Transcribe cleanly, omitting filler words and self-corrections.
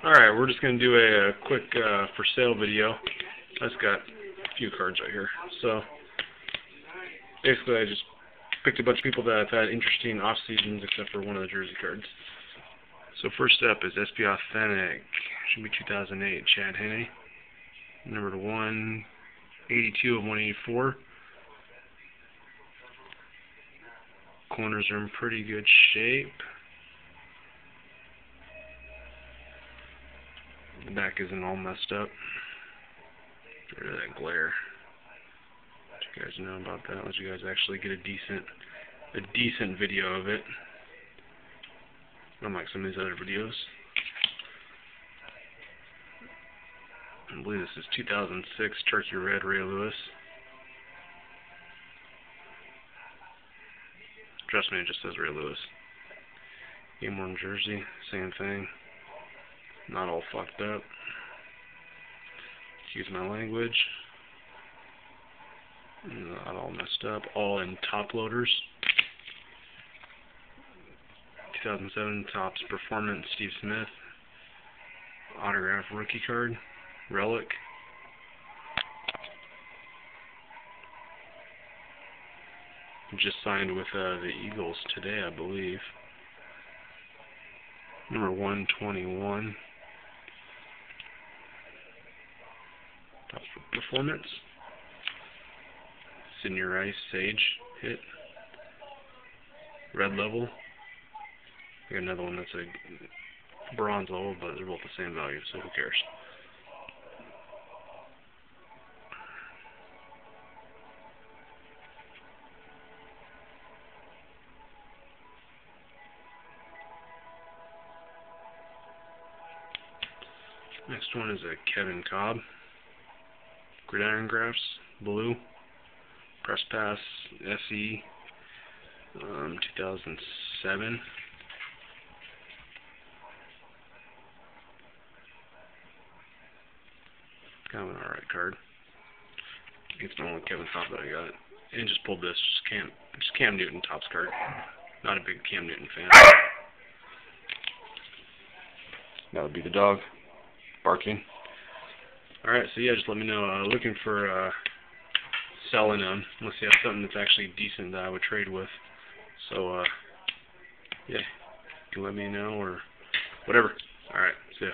Alright, we're just going to do a quick for sale video. I just got a few cards right here. So, basically I just picked a bunch of people that have had interesting off seasons except for one of the jersey cards. So first up is SP Authentic, should be 2008, Chad Henne. Number 182 of 184. Corners are in pretty good shape. The back isn't all messed up. Get rid of that glare. Let you guys know about that. Let you guys actually get a decent video of it. Unlike some of these other videos. I believe this is 2006 Turkey Red Ray Lewis. Trust me, it just says Ray Lewis. Game worn jersey, same thing. Not all fucked up. Excuse my language. Not all messed up. All in top loaders. 2007 Topps Performance Steve Smith. Autograph rookie card. Relic. Just signed with the Eagles today, I believe. Number 121. Topps Performance. Sidney Rice Sage hit. Red level. I got another one that's a bronze level, but they're both the same value, so who cares? Next one is a Kevin Kolb. Gridiron Graphs, blue. Press Pass, SE, 2007. Kind of an alright card. It's the only Kevin Kolb that I got. And just pulled this, just Cam Newton Topps card. Not a big Cam Newton fan. That would be the dog barking. Alright, so yeah, just let me know. Looking for selling them, unless you have something that's actually decent that I would trade with. So, yeah, you can let me know or whatever. Alright, see ya.